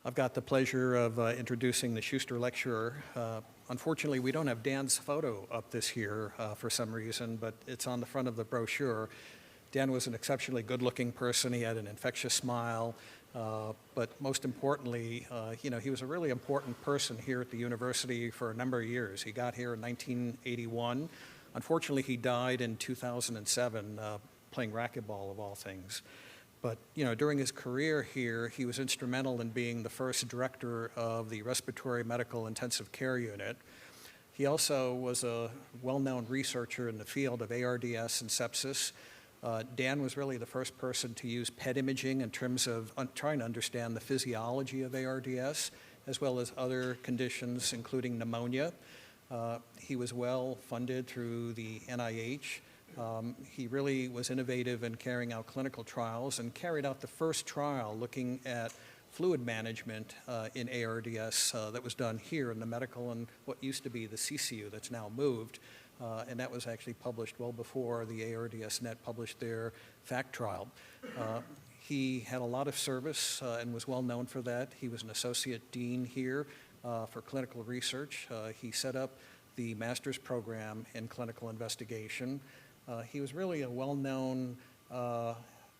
I've got the pleasure of introducing the Schuster lecturer. Unfortunately, we don't have Dan's photo up this year for some reason, but it's on the front of the brochure. Dan was an exceptionally good-looking person. He had an infectious smile, but most importantly, he was a really important person here at the university for a number of years. He got here in 1981. Unfortunately, he died in 2007 playing racquetball, of all things. But during his career here, he was instrumental in being the first director of the Respiratory Medical Intensive Care Unit. He also was a well-known researcher in the field of ARDS and sepsis. Dan was really the first person to use PET imaging in terms of trying to understand the physiology of ARDS, as well as other conditions, including pneumonia. He was well funded through the NIH. He really was innovative in carrying out clinical trials and carried out the first trial looking at fluid management in ARDS that was done here in the medical and what used to be the CCU that's now moved. And that was actually published well before the ARDS Net published their FACT trial. He had a lot of service and was well known for that. He was an associate dean here for clinical research. He set up the master's program in clinical investigation. He was really a well-known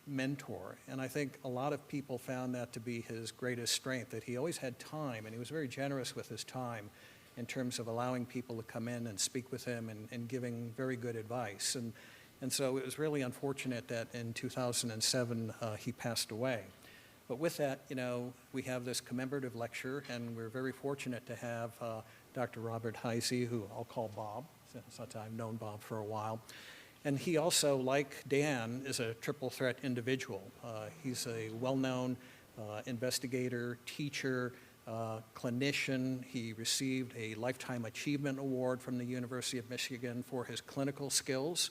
mentor, and I think a lot of people found that to be his greatest strength, that he always had time, and he was very generous with his time in terms of allowing people to come in and speak with him and giving very good advice. And so it was really unfortunate that in 2007 he passed away. But with that, we have this commemorative lecture, and we're very fortunate to have Dr. Robert Hyzy, who I'll call Bob, since I've known Bob for a while. And he also, like Dan, is a triple threat individual. He's a well-known investigator, teacher, clinician. He received a Lifetime Achievement Award from the University of Michigan for his clinical skills.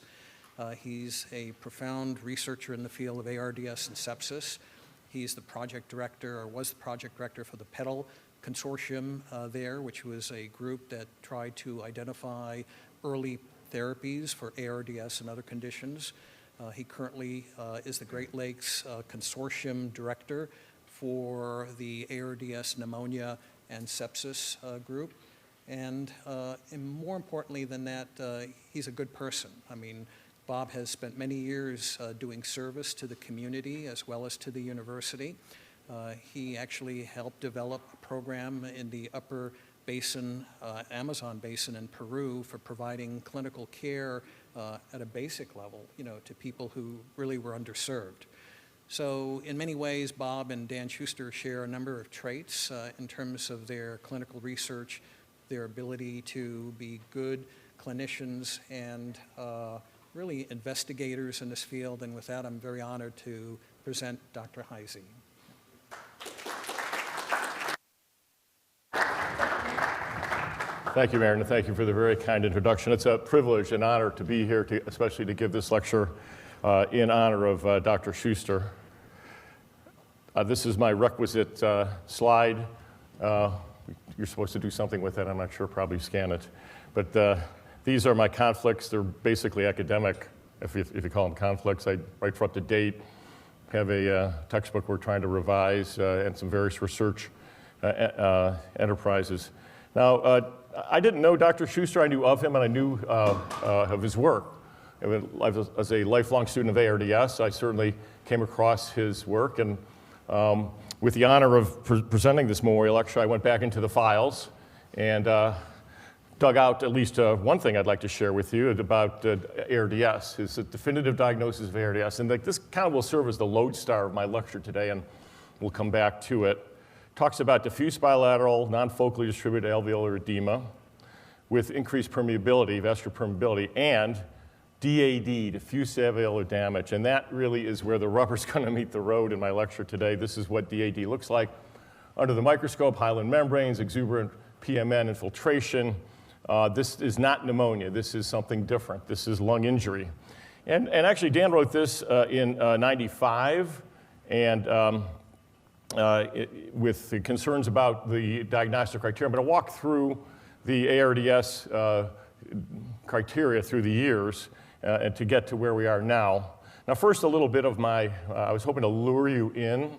He's a profound researcher in the field of ARDS and sepsis. He's the project director, or was the project director for the PEDAL consortium there, which was a group that tried to identify early therapies for ARDS and other conditions. He currently is the Great Lakes Consortium Director for the ARDS pneumonia and sepsis group. And more importantly than that, he's a good person. I mean, Bob has spent many years doing service to the community as well as to the university. He actually helped develop a program in the upper basin, Amazon basin in Peru for providing clinical care at a basic level, to people who really were underserved. So in many ways, Bob and Dan Schuster share a number of traits in terms of their clinical research, their ability to be good clinicians and really investigators in this field. And with that, I'm very honored to present Dr. Hyzy. Thank you, Mayor, and thank you for the very kind introduction. It's a privilege and honor to be here, especially to give this lecture in honor of Dr. Schuster. This is my requisite slide. You're supposed to do something with it. I'm not sure, probably scan it. But these are my conflicts. They're basically academic, if you call them conflicts. I write for Up to Date, have a textbook we're trying to revise, and some various research enterprises. Now, I didn't know Dr. Schuster. I knew of him, and I knew of his work. As a lifelong student of ARDS, I certainly came across his work, and with the honor of presenting this memorial lecture, I went back into the files and dug out at least one thing I'd like to share with you about ARDS, his definitive diagnosis of ARDS, and this kind of will serve as the lodestar of my lecture today, and we'll come back to it. Talks about diffuse bilateral, non-focally distributed alveolar edema with increased permeability, vascular permeability, and DAD, diffuse alveolar damage. And that really is where the rubber's going to meet the road in my lecture today. This is what DAD looks like under the microscope: hyaline membranes, exuberant PMN infiltration. This is not pneumonia. This is something different. This is lung injury. And actually, Dan wrote this in '95, and with the concerns about the diagnostic criteria. I'm going to walk through the ARDS criteria through the years and to get to where we are now. Now, first, a little bit of my, I was hoping to lure you in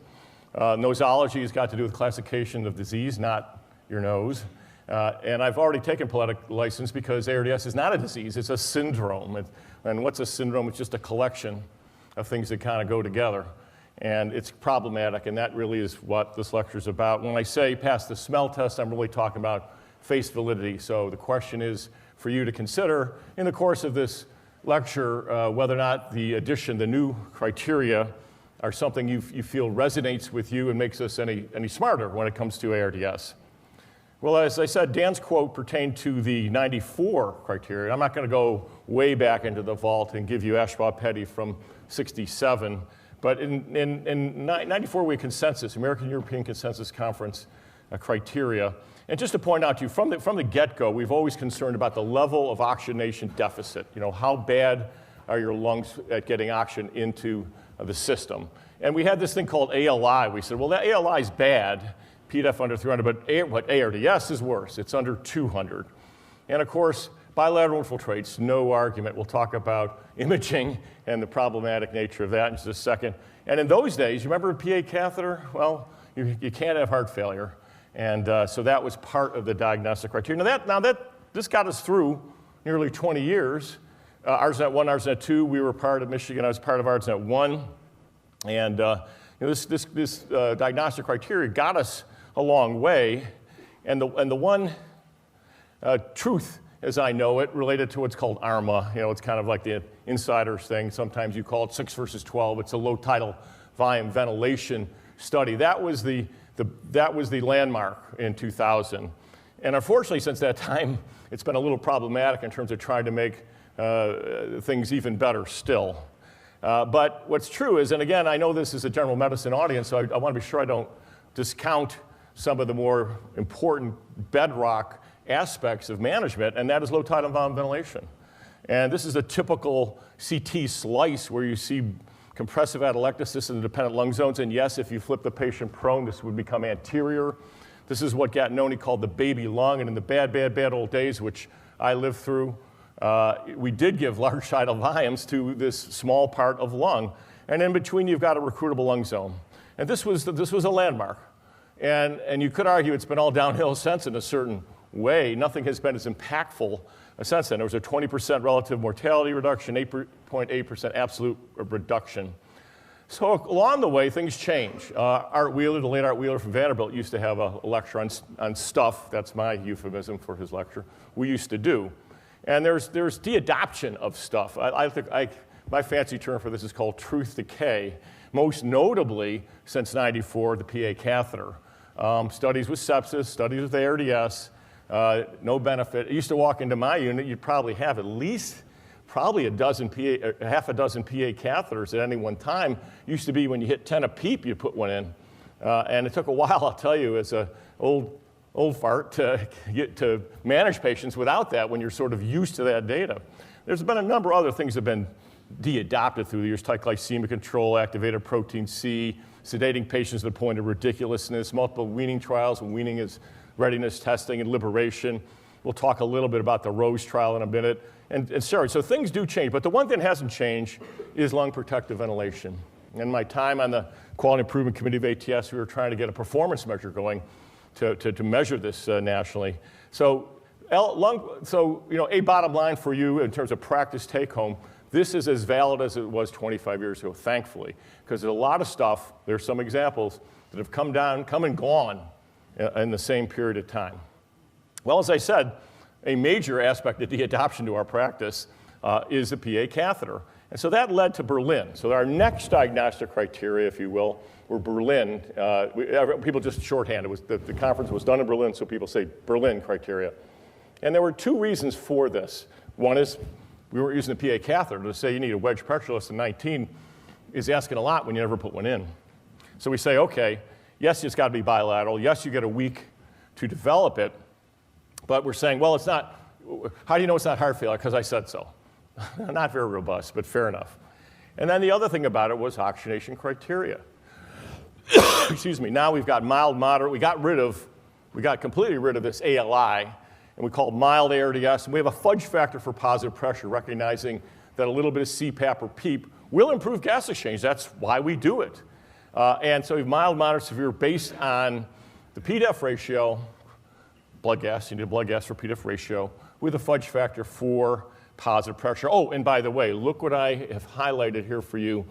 Nosology has got to do with classification of disease, not your nose. And I've already taken poetic license because ARDS is not a disease, it's a syndrome. And what's a syndrome? It's just a collection of things that kind of go together. And it's problematic, and that really is what this lecture is about. When I say pass the smell test, I'm really talking about face validity. So the question is for you to consider in the course of this lecture whether or not the new criteria are something you feel resonates with you and makes us any smarter when it comes to ARDS. Well, as I said, Dan's quote pertained to the 94 criteria. I'm not going to go way back into the vault and give you Ashbaugh-Petty from 67. But in 94, we had consensus, American-European Consensus Conference criteria. And just to point out to you, from the get-go, we've always concerned about the level of oxygenation deficit. You know, how bad are your lungs at getting oxygen into the system? And we had this thing called ALI. We said, well, that ALI is bad, PDEF under 300, but ARDS is worse. It's under 200. And of course, bilateral infiltrates, no argument. We'll talk about imaging and the problematic nature of that in just a second. And in those days, you remember a PA catheter? Well, you can't have heart failure. And so that was part of the diagnostic criteria. This got us through nearly 20 years. ARDSNet 1, ARDSNet 2, we were part of Michigan. I was part of ARDSNet 1. And this diagnostic criteria got us a long way. And the one truth, as I know it, related to what's called ARMA. You know, it's kind of like the insiders thing. Sometimes you call it 6 versus 12. It's a low tidal volume ventilation study. That was the landmark in 2000. And unfortunately, since that time, it's been a little problematic in terms of trying to make things even better still. But what's true is, and again, I know this is a general medicine audience, so I want to be sure I don't discount some of the more important bedrock aspects of management, and that is low tidal volume ventilation. And this is a typical CT slice where you see compressive atelectasis in the dependent lung zones, and yes, if you flip the patient prone, this would become anterior. This is what Gattinoni called the baby lung, and in the bad old days, which I lived through, we did give large tidal volumes to this small part of lung, and in between you've got a recruitable lung zone. And this was a landmark. And you could argue it's been all downhill since in a certain way. Nothing has been as impactful since then. There was a 20% relative mortality reduction, 8.8% absolute reduction. So along the way, things change. Art Wheeler, the late Art Wheeler from Vanderbilt, used to have a lecture on stuff. That's my euphemism for his lecture. We used to do. And there's de-adoption of stuff. I think my fancy term for this is called truth decay. Most notably, since '94, the PA catheter. Studies with sepsis, studies with ARDS, no benefit. I used to walk into my unit, you'd probably have at least half a dozen PA catheters at any one time. Used to be when you hit 10 a peep, you put one in. And it took a while, I'll tell you, as an old fart to manage patients without that when you're sort of used to that data. There's been a number of other things that have been de-adopted through the years, tight glycemic control, activated protein C, sedating patients to the point of ridiculousness, multiple weaning trials, and weaning is readiness testing and liberation. We'll talk a little bit about the Rose trial in a minute, and steroids. So things do change, but the one thing that hasn't changed is lung protective ventilation. In my time on the Quality Improvement Committee of ATS, we were trying to get a performance measure going to measure this nationally. So a bottom line for you in terms of practice take home, this is as valid as it was 25 years ago, thankfully, because there's a lot of stuff, there's some examples that have come and gone in the same period of time. Well, as I said, a major aspect of de-adoption to our practice is the PA catheter. And so that led to Berlin. So our next diagnostic criteria, if you will, were Berlin. People just shorthand. The conference was done in Berlin, so people say Berlin criteria. And there were two reasons for this. One is we weren't using the PA catheter. To say you need a wedge pressure less than 19 is asking a lot when you never put one in. So we say, okay, yes, it's got to be bilateral. Yes, you get a week to develop it. But we're saying, well, it's not. How do you know it's not heart failure? Because I said so. Not very robust, but fair enough. And then the other thing about it was oxygenation criteria. Excuse me. Now we've got mild, moderate. We got completely rid of this ALI, and we call it mild ARDS. And we have a fudge factor for positive pressure, recognizing that a little bit of CPAP or PEEP will improve gas exchange. That's why we do it. And so we have mild, moderate, severe based on the P-def ratio, blood gas, you need a blood gas for P-def ratio, with a fudge factor for positive pressure. Oh, and by the way, look what I have highlighted here for you.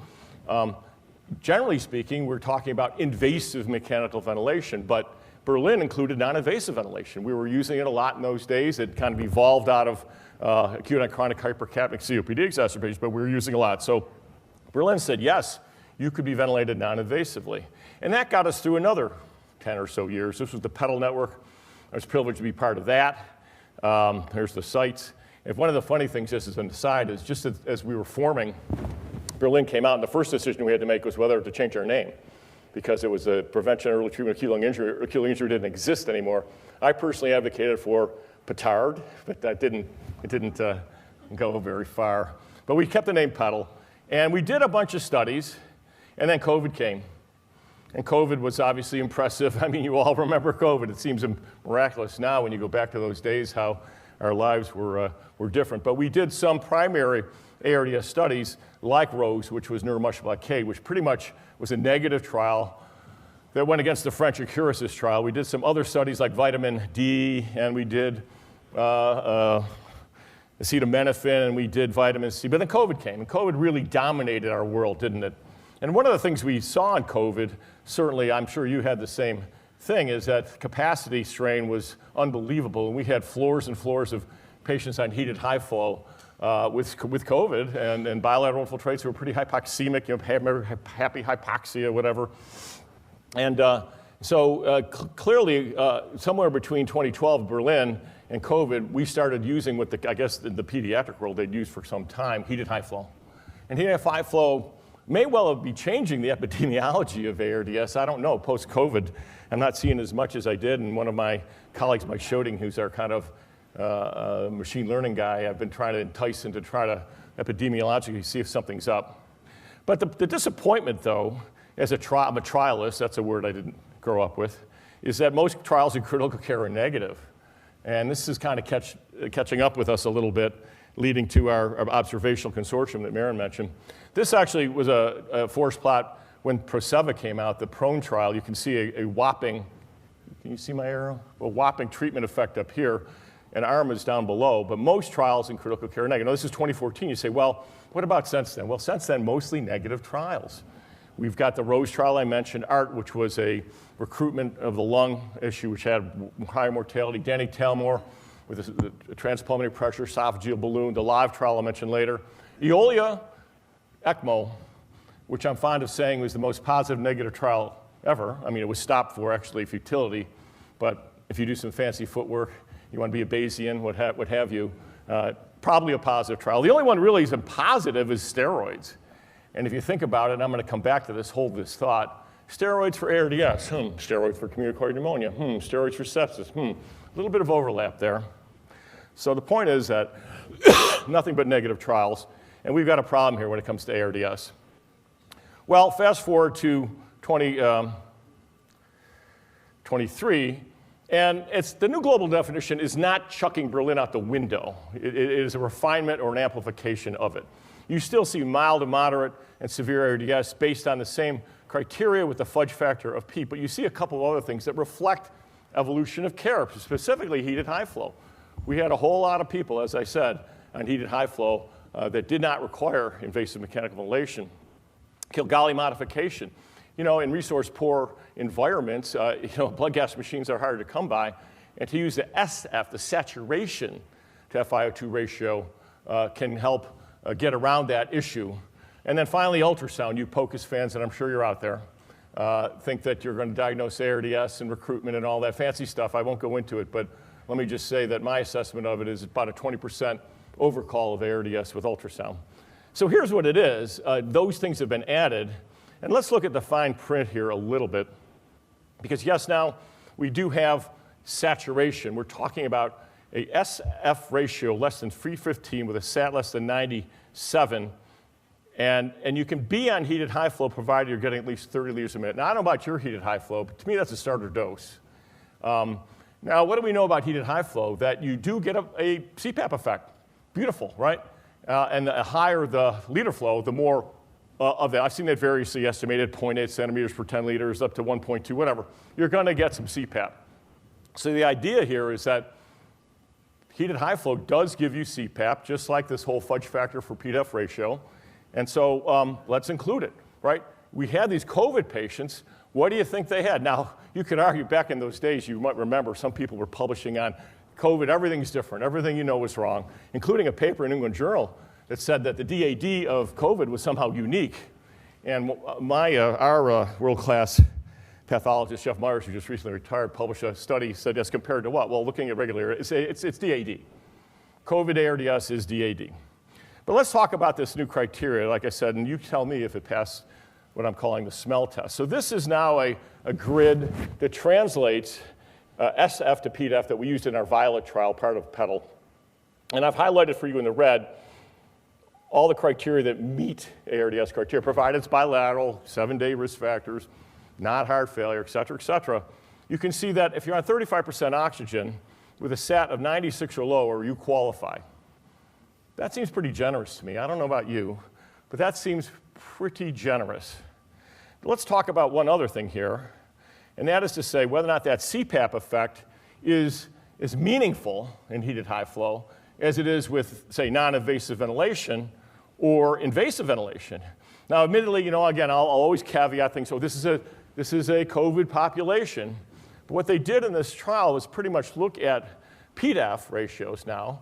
Generally speaking, we're talking about invasive mechanical ventilation, but Berlin included non-invasive ventilation. We were using it a lot in those days. It kind of evolved out of acute and chronic hypercapnic COPD exacerbations, but we were using a lot. So Berlin said, yes, you could be ventilated non-invasively. And that got us through another 10 or so years. This was the pedal network. I was privileged to be part of that. There's the sites. And one of the funny things, just as an aside, is just as we were forming, Berlin came out, and the first decision we had to make was whether to change our name, because it was a prevention and early treatment of acute lung injury. Acute lung injury didn't exist anymore. I personally advocated for petard, but it didn't go very far. But we kept the name pedal, and we did a bunch of studies, and then COVID came. And COVID was obviously impressive. I mean, you all remember COVID. It seems miraculous now when you go back to those days how our lives were different. But we did some primary ARDS studies like ROSE, which was neuromuscular blockade, which pretty much was a negative trial that went against the French Accurasis trial. We did some other studies like vitamin D, and we did acetaminophen, and we did vitamin C. But then COVID came, and COVID really dominated our world, didn't it? And one of the things we saw in COVID, certainly I'm sure you had the same thing, is that capacity strain was unbelievable. And we had floors and floors of patients on heated high flow with COVID and bilateral infiltrates who were pretty hypoxemic, happy hypoxia, whatever. And clearly, somewhere between 2012, Berlin, and COVID, we started using what I guess in the pediatric world they'd used for some time, heated high flow. And heated high flow may well be changing the epidemiology of ARDS. I don't know. Post-COVID, I'm not seeing as much as I did. And one of my colleagues, Mike Schoeding, who's our kind of machine learning guy, I've been trying to entice him to try to epidemiologically see if something's up. But the disappointment, though, as I'm a trialist, that's a word I didn't grow up with, is that most trials in critical care are negative. And this is kind of catching up with us a little bit, leading to our observational consortium that Maren mentioned. This actually was a forest plot when Proseva came out, the PRONE trial. You can see a whopping, can you see my arrow? A whopping treatment effect up here, and ARM is down below, but most trials in critical care are negative. Now, this is 2014. You say, well, what about since then? Well, since then, mostly negative trials. We've got the ROSE trial I mentioned, ART, which was a recruitment of the lung issue, which had high mortality. Danny Talmore with the transpulmonary pressure, esophageal balloon, the LIVE trial I mentioned later. Eolia, ECMO, which I'm fond of saying was the most positive negative trial ever. I mean, it was stopped for actually futility, but if you do some fancy footwork, you want to be a Bayesian, what have you, probably a positive trial. The only one really is positive is steroids. And if you think about it, and I'm going to come back to this, hold this thought, steroids for ARDS, steroids for communicable pneumonia, steroids for sepsis, a little bit of overlap there. So the point is that nothing but negative trials, and we've got a problem here when it comes to ARDS. Well, fast forward to 2023, and the new global definition is not chucking Berlin out the window. It is a refinement or an amplification of it. You still see mild to moderate and severe ARDS based on the same criteria with the fudge factor of P, but you see a couple of other things that reflect evolution of care, specifically heated high flow. We had a whole lot of people, as I said, on heated high flow that did not require invasive mechanical ventilation. Kilgalli modification. You know, in resource-poor environments, blood gas machines are harder to come by, and to use the SF, the saturation to FiO2 ratio, can help get around that issue. And then finally, ultrasound. You POCUS fans, and I'm sure you're out there, think that you're going to diagnose ARDS and recruitment and all that fancy stuff. I won't go into it, but let me just say that my assessment of it is about a 20% overcall of ARDS with ultrasound. So here's what it is. Those things have been added. And let's look at the fine print here a little bit. Because yes, now we do have saturation. We're talking about a SF ratio less than 315 with a SAT less than 97. And you can be on heated high flow provided you're getting at least 30 liters a minute. Now, I don't know about your heated high flow, but to me that's a starter dose. Now, what do we know about heated high flow? That you do get a CPAP effect. Beautiful, right? And the higher the liter flow, the more of that. I've seen that variously estimated, 0.8 centimeters per 10 liters, up to 1.2, whatever. You're going to get some CPAP. So the idea here is that heated high flow does give you CPAP, just like this whole fudge factor for P-to-F ratio. And so let's include it, right? We had these COVID patients. What do you think they had? Now, you could argue back in those days, you might remember some people were publishing on COVID, everything's different, everything you know is wrong, including a paper in England Journal that said that the DAD of COVID was somehow unique. And our world-class pathologist, Jeff Myers, who just recently retired, published a study, said that's compared to what? Well, looking at regular, it's DAD. COVID ARDS is DAD. But let's talk about this new criteria, like I said, and you tell me if it passed what I'm calling the smell test. So this is now a grid that translates SF to P-to-F that we used in our Violet trial, part of PEDAL. And I've highlighted for you in the red all the criteria that meet ARDS criteria, provided it's bilateral, 7-day risk factors, not heart failure, et cetera, et cetera. You can see that if you're on 35% oxygen with a SAT of 96 or lower, you qualify. That seems pretty generous to me. I don't know about you, but that seems pretty generous. But let's talk about one other thing here, and that is to say whether or not that CPAP effect is as meaningful in heated high flow as it is with, say, non-invasive ventilation or invasive ventilation. Now, admittedly, you know, again, I'll always caveat things. So this is a COVID population. But what they did in this trial was pretty much look at P-to-F ratios now,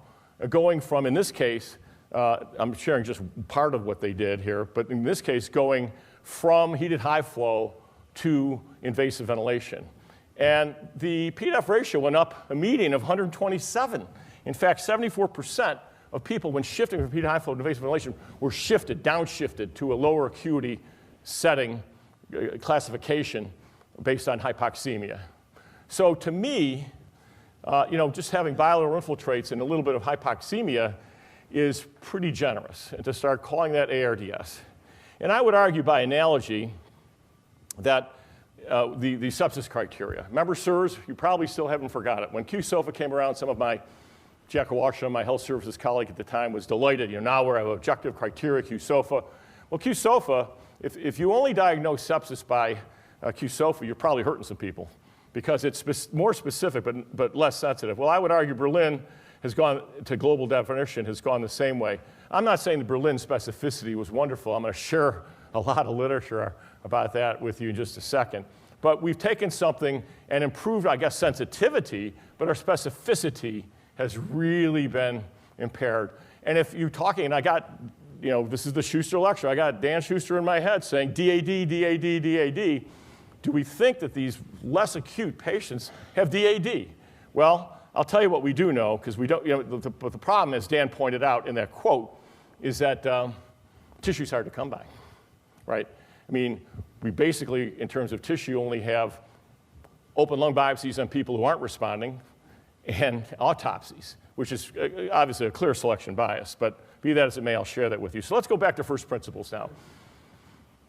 going from, in this case, I'm sharing just part of what they did here, but in this case, going from heated high flow to invasive ventilation. And the P-to-F ratio went up a median of 127. In fact, 74% of people, when shifting from heated high flow to invasive ventilation, were shifted, downshifted to a lower acuity setting classification based on hypoxemia. So to me, you know, just having bilateral infiltrates and a little bit of hypoxemia is pretty generous, and to start calling that ARDS. And I would argue by analogy that the sepsis criteria. Remember SIRS? You probably still haven't forgot it. When QSOFA came around, some of my Jack Washington, my health services colleague at the time, was delighted. You know, now we have objective criteria, QSOFA. Well, QSOFA, if you only diagnose sepsis by QSOFA, you're probably hurting some people because it's more specific but less sensitive. Well, I would argue Berlin has gone to global definition, has gone the same way. I'm not saying the Berlin specificity was wonderful. I'm going to share a lot of literature about that with you in just a second. But we've taken something and improved, I guess, sensitivity, but our specificity has really been impaired. And if you're talking, and I got, you know, this is the Schuster lecture, I got Dan Schuster in my head saying DAD, DAD, DAD. Do we think that these less acute patients have DAD? Well, I'll tell you what we do know, because we don't, you know, the problem, as Dan pointed out in that quote, is that tissue's hard to come by, right? I mean, we basically, in terms of tissue, only have open lung biopsies on people who aren't responding and autopsies, which is obviously a clear selection bias, but be that as it may, I'll share that with you. So let's go back to first principles now.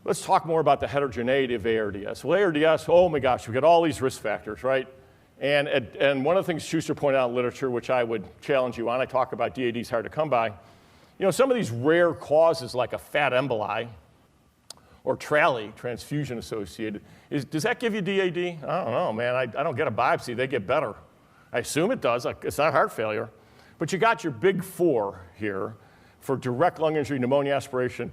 Let's talk more about the heterogeneity of ARDS. Well, ARDS, oh my gosh, we've got all these risk factors, right? And one of the things Schuster pointed out in literature, which I would challenge you on, I talk about DAD's hard to come by. You know, some of these rare causes like a fat emboli or TRALI, transfusion associated, does that give you DAD? I don't know, man. I don't get a biopsy. They get better. I assume it does. It's not heart failure. But you got your big four here for direct lung injury, pneumonia aspiration,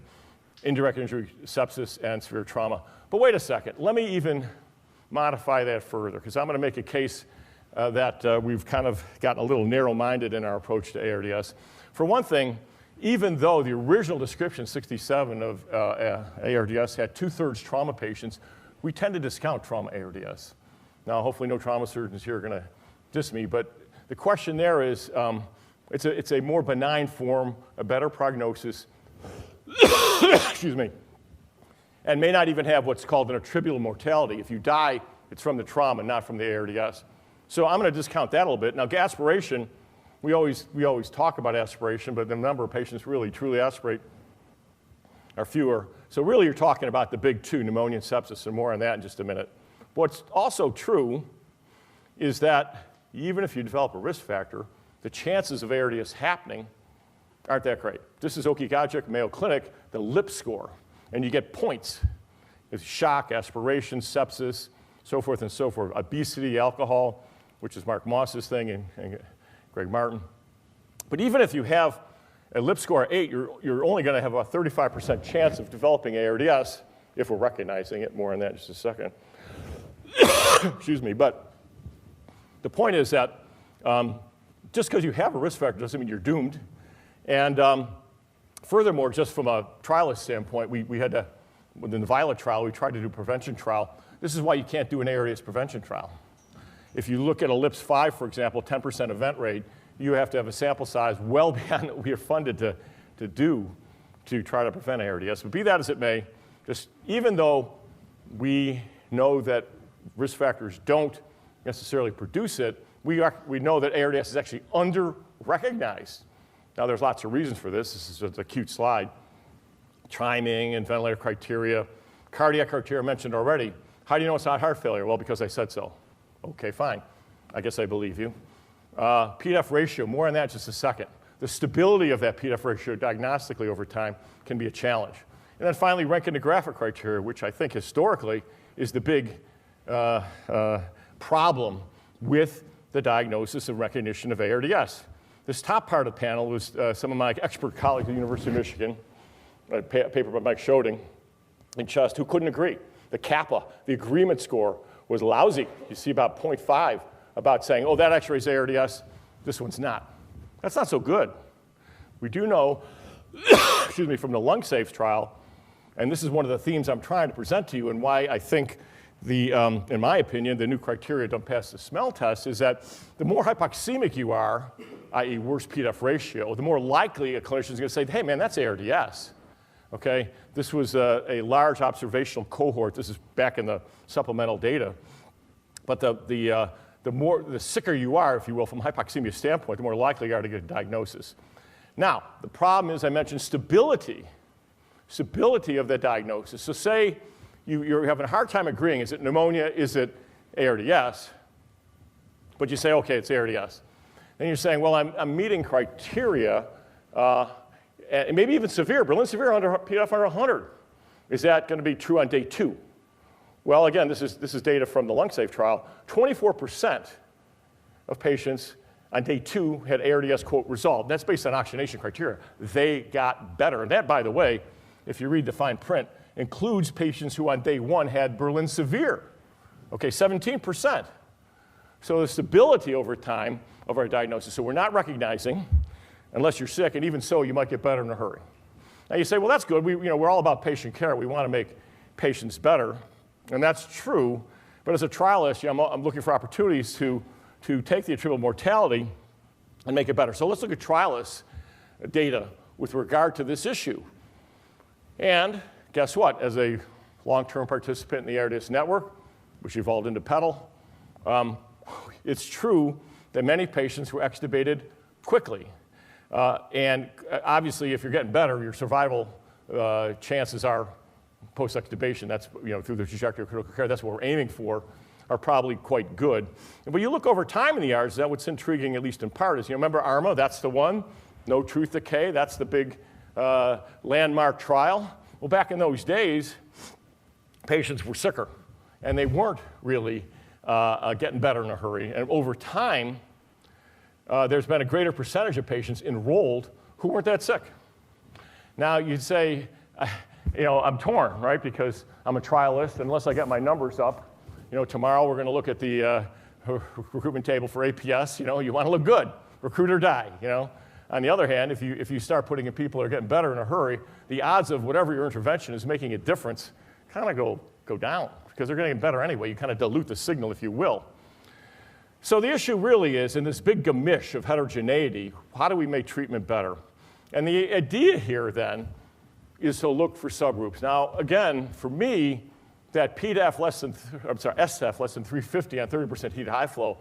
indirect injury, sepsis, and severe trauma. But wait a second. Let me even modify that further, because I'm going to make a case that we've kind of gotten a little narrow-minded in our approach to ARDS. For one thing, even though the original description, 67, of ARDS had 2/3 trauma patients, we tend to discount trauma ARDS. Now, hopefully no trauma surgeons here are going to diss me, but the question there is, it's a more benign form, a better prognosis, excuse me, and may not even have what's called an attributable mortality. If you die, it's from the trauma, not from the ARDS. So I'm going to discount that a little bit. Now, aspiration, we always talk about aspiration, but the number of patients who really truly aspirate are fewer. So really you're talking about the big two, pneumonia and sepsis, and more on that in just a minute. What's also true is that even if you develop a risk factor, the chances of ARDS happening aren't that great. This is Okigajik, Mayo Clinic, the LIP score. and you get points. It's shock, aspiration, sepsis, so forth and so forth. Obesity, alcohol, which is Mark Moss's thing, and Greg Martin. But even if you have a lip score of 8, you're only going to have a 35% chance of developing ARDS if we're recognizing it. More on that in just a second. Excuse me. But the point is that just because you have a risk factor doesn't mean you're doomed. And furthermore, just from a trialist standpoint, we had to, within the Violet trial, we tried to do a prevention trial. This is why you can't do an ARDS prevention trial. If you look at a LIPS 5, for example, 10% event rate, you have to have a sample size well beyond what we are funded to do to try to prevent ARDS. But be that as it may, just even though we know that risk factors don't necessarily produce it, we know that ARDS is actually under-recognized. Now, there's lots of reasons for this. This is just a cute slide. Timing and ventilator criteria. Cardiac criteria mentioned already. How do you know it's not heart failure? Well, because I said so. Okay, fine. I guess I believe you. PDEF ratio, more on that in just a second. The stability of that PDEF ratio diagnostically over time can be a challenge. And then finally, Rankin-DeGraaff criteria, which I think historically is the big problem with the diagnosis and recognition of ARDS. This top part of the panel was some of my expert colleagues at the University of Michigan, a paper by Mike Schoding and Chest, who couldn't agree. The kappa, the agreement score, was lousy. You see about 0.5 about saying, oh, that x-ray's ARDS, this one's not. That's not so good. We do know, excuse me, from the LungSafe trial, and this is one of the themes I'm trying to present to you and why I think in my opinion, the new criteria don't pass the smell test, is that the more hypoxemic you are, i.e. worse PDEF ratio, the more likely a clinician is going to say, hey man, that's ARDS. Okay? This was a large observational cohort. This is back in the supplemental data. But the sicker you are, if you will, from a hypoxemia standpoint, the more likely you are to get a diagnosis. Now, the problem is I mentioned stability of that diagnosis. So say you're having a hard time agreeing, is it pneumonia, is it ARDS? But you say, okay, it's ARDS. Then you're saying, well, I'm meeting criteria, and maybe even severe, Berlin severe under PDEF under 100. Is that going to be true on day 2? Well, again, this is data from the LungSafe trial. 24% of patients on day 2 had ARDS, quote, resolved. That's based on oxygenation criteria. They got better. And that, by the way, if you read the fine print, includes patients who on day 1 had Berlin severe. Okay, 17%. So the stability over time of our diagnosis. So we're not recognizing unless you're sick, and even so, you might get better in a hurry. Now you say, well, that's good. We're all about patient care. We want to make patients better, and that's true. But as a trialist, I'm looking for opportunities to take the attributable mortality and make it better. So let's look at trialist data with regard to this issue. And guess what? As a long-term participant in the ARDS network, which evolved into PEDAL, it's true that many patients were extubated quickly. And obviously, if you're getting better, your survival chances are post-extubation. That's, through the trajectory of critical care, that's what we're aiming for, are probably quite good. But you look over time in the ARDS, that what's intriguing, at least in part, is, remember ARMA, that's the one, no truth decay, that's the big landmark trial. Well, back in those days, patients were sicker, and they weren't really getting better in a hurry. And over time, there's been a greater percentage of patients enrolled who weren't that sick. Now, you'd say, I'm torn, right? Because I'm a trialist, unless I get my numbers up. Tomorrow we're going to look at the recruitment table for APS. You want to look good, recruit or die. On the other hand, if you start putting in people who are getting better in a hurry, the odds of whatever your intervention is making a difference kind of go down because they're getting better anyway. You kind of dilute the signal, if you will. So the issue really is, in this big gamish of heterogeneity, how do we make treatment better? And the idea here, then, is to look for subgroups. Now, again, for me, that STEF less than 350 on 30% heat high flow,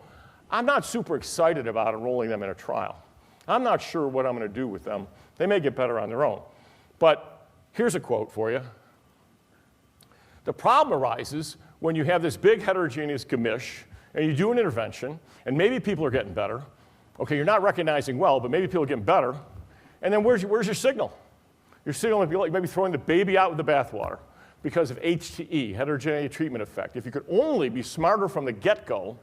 I'm not super excited about enrolling them in a trial. I'm not sure what I'm going to do with them. They may get better on their own. But here's a quote for you. The problem arises when you have this big heterogeneous gamish, and you do an intervention, and maybe people are getting better. Okay, you're not recognizing well, but maybe people are getting better. And then where's your signal? You're signaling like maybe throwing the baby out with the bathwater because of HTE, heterogeneity treatment effect. If you could only be smarter from the get-go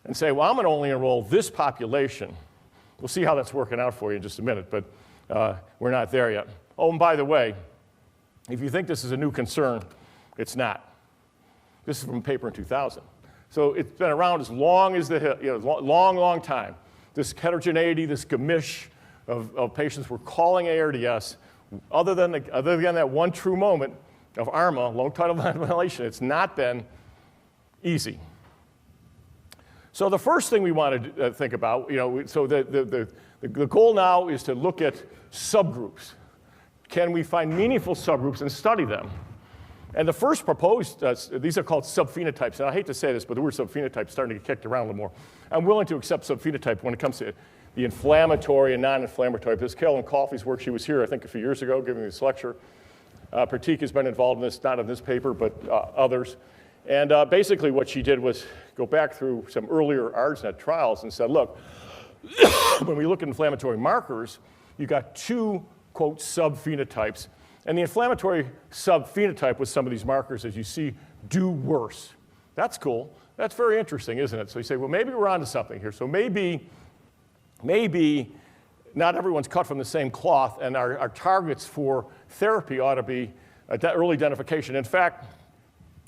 and say, well, I'm going to only enroll this population. We'll see how that's working out for you in just a minute, but we're not there yet. Oh, and by the way, if you think this is a new concern, it's not. This is from a paper in 2000. So it's been around as long as long time. This heterogeneity, this gamish of patients we're calling ARDS, other than that one true moment of ARMA, low tidal ventilation, it's not been easy. So the first thing we want to think about, so the goal now is to look at subgroups. Can we find meaningful subgroups and study them? And the first proposed, these are called subphenotypes. And I hate to say this, but the word subphenotype is starting to get kicked around a little more. I'm willing to accept subphenotype when it comes to the inflammatory and non-inflammatory. This is Carolyn Coffey's work. She was here, I think, a few years ago giving this lecture. Pratik has been involved in this, not in this paper, but others. And basically what she did was go back through some earlier ARDS trials and said, look, when we look at inflammatory markers, you got two, quote, subphenotypes. And the inflammatory subphenotype with some of these markers, as you see, do worse. That's cool. That's very interesting, isn't it? So you say, well, maybe we're onto something here. So maybe not everyone's cut from the same cloth, and our targets for therapy ought to be early identification. In fact,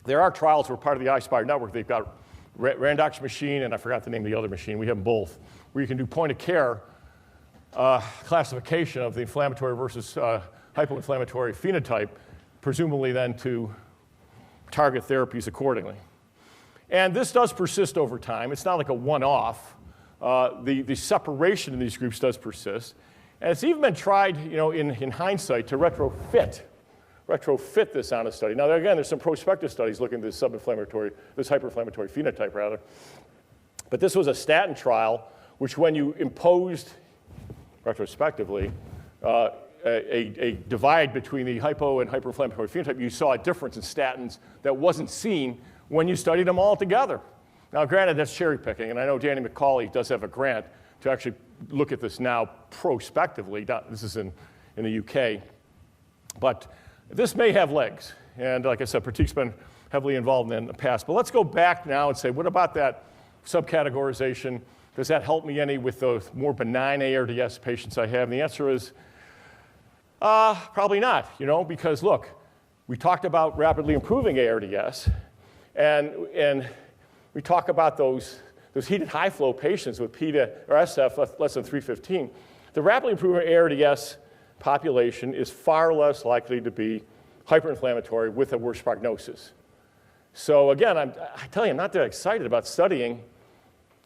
there are trials who are part of the iSpire network. They've got Randox machine, and I forgot the name of the other machine. We have them both, where you can do point-of-care classification of the inflammatory versus hypoinflammatory phenotype, presumably then to target therapies accordingly. And this does persist over time. It's not like a one-off. The separation in these groups does persist. And it's even been tried, in hindsight, to retrofit this on a study. Now, again, there's some prospective studies looking at this hyperinflammatory phenotype, rather. But this was a statin trial, which when you imposed, retrospectively, a divide between the hypo and hyperinflammatory phenotype, you saw a difference in statins that wasn't seen when you studied them all together. Now, granted, that's cherry picking, and I know Danny McCauley does have a grant to actually look at this now prospectively. This is in the UK. But this may have legs. And like I said, Pratik's been heavily involved in the past. But let's go back now and say, what about that subcategorization? Does that help me any with those more benign ARDS patients I have? And the answer is probably not, because look, we talked about rapidly improving ARDS, and we talk about those heated high flow patients with P to or SF less than 315. The rapidly improving ARDS population is far less likely to be hyperinflammatory with a worse prognosis. So again, I tell you, I'm not that excited about studying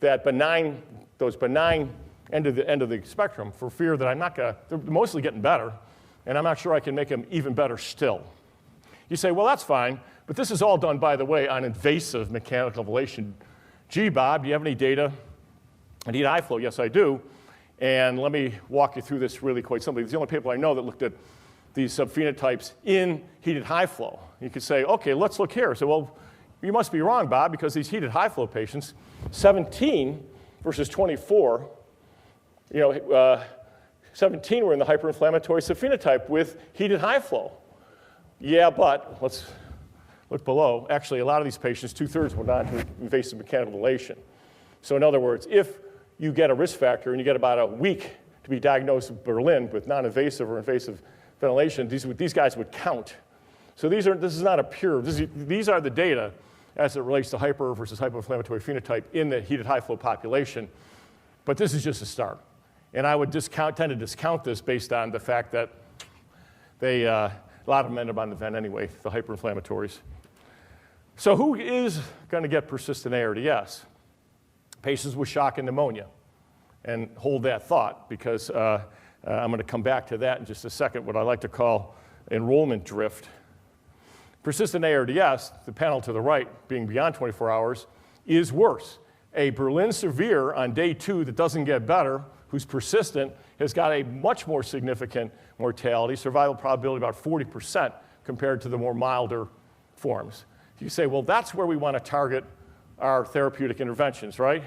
those benign end of the spectrum for fear that they're mostly getting better, and I'm not sure I can make them even better still. You say, well, that's fine, but this is all done, by the way, on invasive mechanical ventilation. Gee, Bob, do you have any data on heat high flow? Yes, I do. And let me walk you through this really quite simply. It's the only paper I know that looked at these subphenotypes in heated high flow. You could say, okay, let's look here. So, well, you must be wrong, Bob, because these heated high flow patients, 17 versus 24, 17 were in the hyperinflammatory subphenotype with heated high flow. Yeah, but let's look below. Actually, a lot of these patients, 2/3 went on to invasive mechanical ventilation. So in other words, if you get a risk factor and you get about a week to be diagnosed with Berlin with non-invasive or invasive ventilation, these guys would count. So this is not a pure, these are the data as it relates to hyper versus hypoinflammatory phenotype in the heated high flow population. But this is just a start. And I would tend to discount this based on the fact that a lot of them end up on the vent anyway, the hyperinflammatories. So who is going to get persistent ARDS? Patients with shock and pneumonia. And hold that thought, because I'm going to come back to that in just a second, what I like to call enrollment drift. Persistent ARDS, the panel to the right, being beyond 24 hours, is worse. A Berlin severe on day 2 that doesn't get better, who's persistent, has got a much more significant mortality, survival probability about 40% compared to the more milder forms. You say, well, that's where we want to target our therapeutic interventions, right?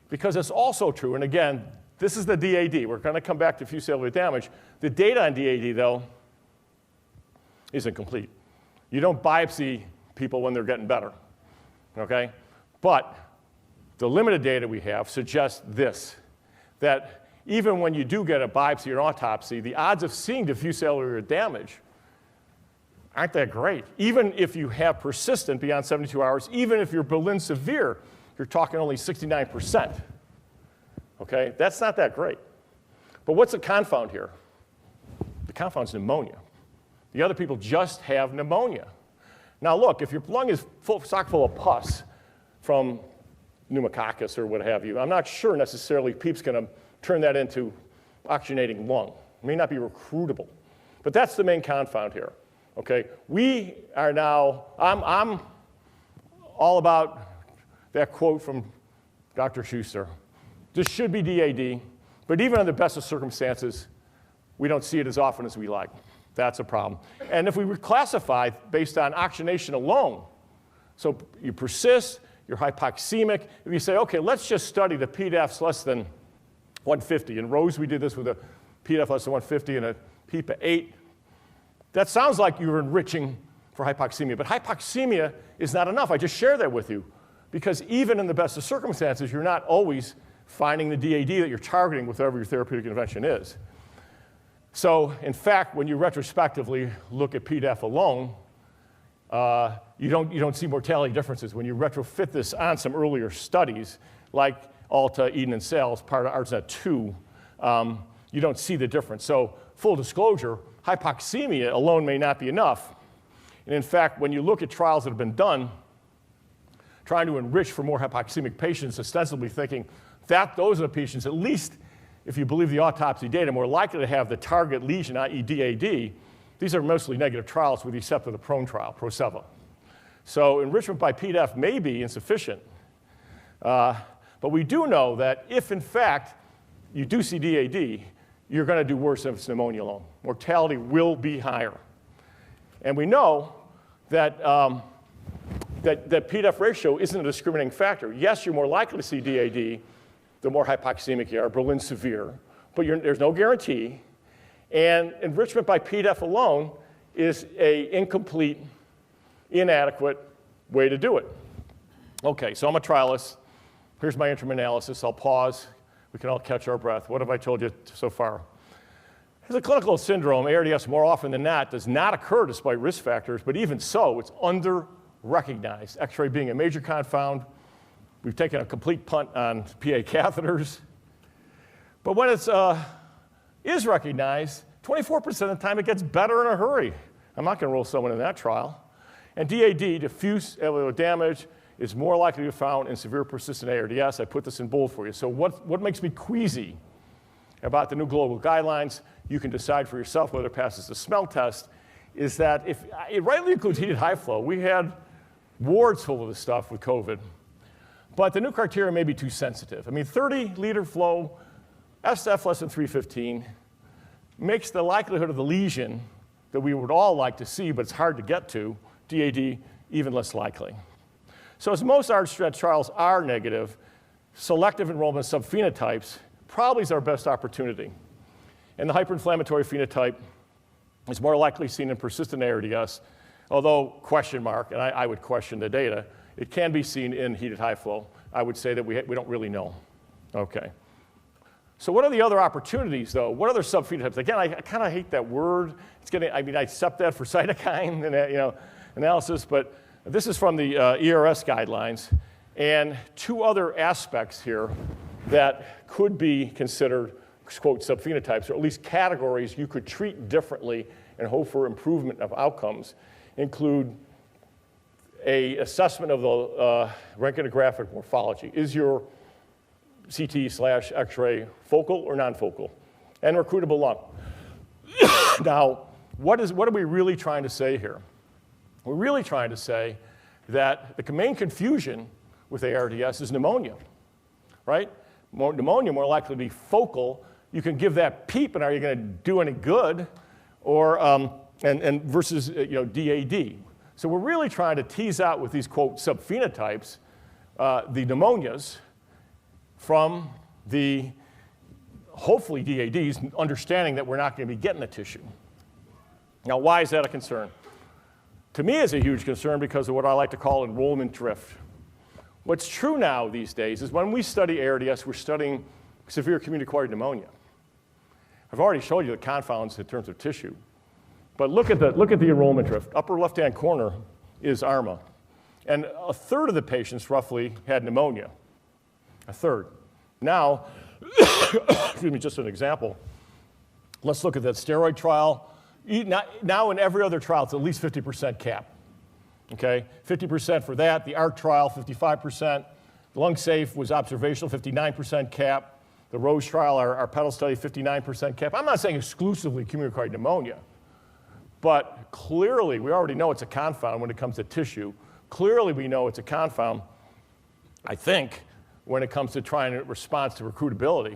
Because it's also true, and again, This is the DAD. We're going to come back to diffuse cellular damage. The data on DAD, though, isn't complete. You don't biopsy people when they're getting better, okay? But the limited data we have suggests this, that even when you do get a biopsy or an autopsy, the odds of seeing diffuse cellular damage aren't that great. Even if you have persistent beyond 72 hours, even if you're Berlin severe, you're talking only 69%. Okay, that's not that great. But what's the confound here? The confound's pneumonia. The other people just have pneumonia. Now look, if your lung is chock full of pus from pneumococcus or what have you, I'm not sure necessarily PEEP's going to turn that into oxygenating lung. It may not be recruitable. But that's the main confound here. Okay, we are now, I'm all about that quote from Dr. Schuster. This should be DAD, but even under the best of circumstances, we don't see it as often as we like. That's a problem. And if we reclassify based on oxygenation alone, so you persist, you're hypoxemic, if you say, okay, let's just study the PDAFs less than 150. In Rose, we did this with a PDAF less than 150 and a PEEP at 8. That sounds like you're enriching for hypoxemia, but hypoxemia is not enough. I just share that with you because even in the best of circumstances, you're not always finding the DAD that you're targeting with whatever your therapeutic intervention is. So, in fact, when you retrospectively look at PDAF alone, you don't see mortality differences. When you retrofit this on some earlier studies, like Alta, Eden, and Sales, part of ARDS 2, you don't see the difference. So, full disclosure, hypoxemia alone may not be enough. And in fact, when you look at trials that have been done, trying to enrich for more hypoxemic patients, ostensibly thinking that those are the patients, at least if you believe the autopsy data, more likely to have the target lesion, i.e. DAD. These are mostly negative trials with the except of the PRONE trial, PROSEVA. So enrichment by PDAF may be insufficient. But we do know that if, in fact, you do see DAD, you're going to do worse than if it's pneumonia alone. Mortality will be higher. And we know that that PDAF ratio isn't a discriminating factor. Yes, you're more likely to see DAD the more hypoxemic you are, Berlin severe, but there's no guarantee. And enrichment by PDAF alone is an incomplete, inadequate way to do it. Okay, so I'm a trialist. Here's my interim analysis. I'll pause. We can all catch our breath. What have I told you so far? As a clinical syndrome, ARDS more often than not does not occur despite risk factors, but even so, it's under-recognized. X-ray being a major confound. We've taken a complete punt on PA catheters. But when it is recognized, 24% of the time it gets better in a hurry. I'm not going to roll someone in that trial. And DAD, diffuse cellular damage, is more likely to be found in severe persistent ARDS. I put this in bold for you. So what makes me queasy about the new global guidelines, you can decide for yourself whether it passes the smell test, is that if it rightly includes heated high flow, we had wards full of this stuff with COVID. But the new criteria may be too sensitive. I mean, 30-liter flow, SF less than 315, makes the likelihood of the lesion that we would all like to see, but it's hard to get to, DAD, even less likely. So as most ARDS trials are negative, selective enrollment subphenotypes probably is our best opportunity. And the hyperinflammatory phenotype is more likely seen in persistent ARDS, although question mark, and I would question the data, it can be seen in heated high flow. I would say that we don't really know. Okay. So what are the other opportunities, though? What other subphenotypes? Again, I kind of hate that word. It's getting, I mean, I accept that for cytokine and, analysis, but this is from the ERS guidelines. And two other aspects here that could be considered, quote, subphenotypes, or at least categories you could treat differently and hope for improvement of outcomes, include an assessment of the röntgenographic morphology. Is your CT/X-ray focal or non-focal? And recruitable lung. Now, what are we really trying to say here? We're really trying to say that the main confusion with ARDS is pneumonia, right? Pneumonia more likely to be focal. You can give that PEEP, and are you going to do any good? Or versus DAD. So we're really trying to tease out with these, quote, subphenotypes, the pneumonias from the hopefully DADs, understanding that we're not going to be getting the tissue. Now, why is that a concern? To me, it's a huge concern because of what I like to call enrollment drift. What's true now these days is when we study ARDS, we're studying severe community-acquired pneumonia. I've already showed you the confounds in terms of tissue. But look at the enrollment drift. Upper left-hand corner is ARMA. And a third of the patients roughly had pneumonia. A third. Now, excuse me, just an example. Let's look at that steroid trial. Now in every other trial, it's at least 50% cap. Okay, 50% for that. The ARC trial, 55%. The lung safe was observational, 59% cap. The Rose trial, our pedal study, 59% cap. I'm not saying exclusively community-acquired pneumonia, but clearly we already know it's a confound when it comes to tissue. Clearly we know it's a confound, I think, when it comes to trying to respond to recruitability.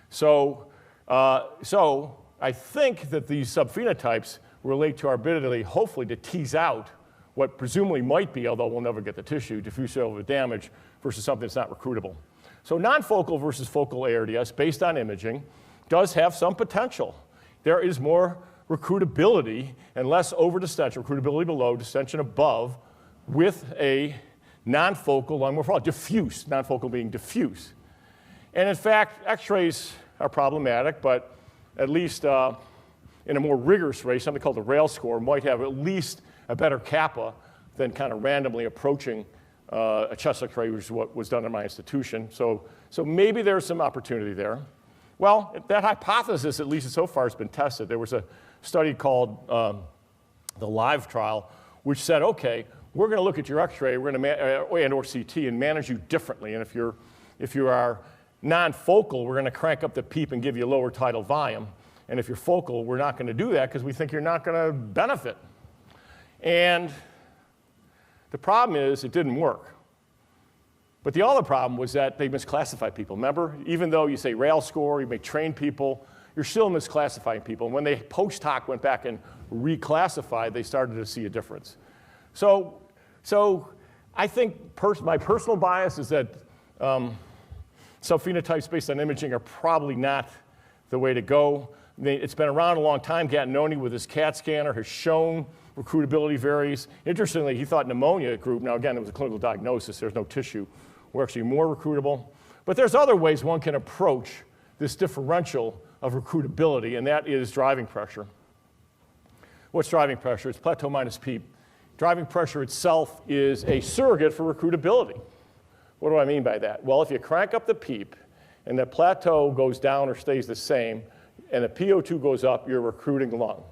So I think that these subphenotypes relate to our ability, hopefully, to tease out what presumably might be, although we'll never get the tissue, diffuse cellular damage versus something that's not recruitable. So non-focal versus focal ARDS, based on imaging, does have some potential. There is more recruitability and less over-distension, recruitability below, distension above, with a non-focal lung morphology, diffuse, non-focal being diffuse. And in fact, x-rays are problematic, but at least in a more rigorous race, something called the rail score might have at least a better kappa than kind of randomly approaching a chest x-ray, which is what was done in my institution. So maybe there's some opportunity there. Well, that hypothesis, at least so far, has been tested. There was a study called the LIVE trial, which said, okay, we're going to look at your x-ray and or CT and manage you differently. And if you are non-focal, we're going to crank up the PEEP and give you a lower tidal volume. And if you're focal, we're not going to do that because we think you're not going to benefit. And the problem is it didn't work. But the other problem was that they misclassified people. Remember, even though you say rail score, you may train people, you're still misclassifying people. And when they post hoc went back and reclassified, they started to see a difference. So I think my personal bias is that subphenotypes based on imaging are probably not the way to go. It's been around a long time. Gattinoni with his CAT scanner has shown recruitability varies. Interestingly, he thought pneumonia group, now again, it was a clinical diagnosis, there's no tissue, were actually more recruitable. But there's other ways one can approach this differential of recruitability, and that is driving pressure. What's driving pressure? It's plateau minus PEEP. Driving pressure itself is a surrogate for recruitability. What do I mean by that? Well, if you crank up the PEEP and the plateau goes down or stays the same, and the PO2 goes up, you're recruiting lung.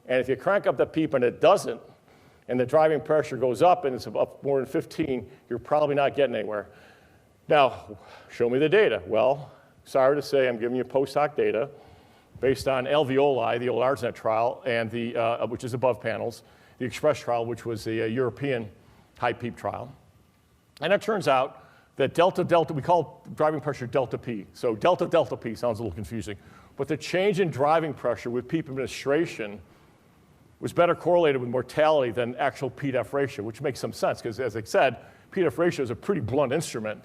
And if you crank up the PEEP and it doesn't, and the driving pressure goes up and it's up more than 15, you're probably not getting anywhere. Now, show me the data. Well, sorry to say, I'm giving you post hoc data based on alveoli, the old ARDS trial, and which is above panels, the Express trial, which was the European high PEEP trial. And it turns out that delta, we call driving pressure delta P. So delta P sounds a little confusing. But the change in driving pressure with PEEP administration was better correlated with mortality than actual P-F ratio, which makes some sense, because as I said, P-F ratio is a pretty blunt instrument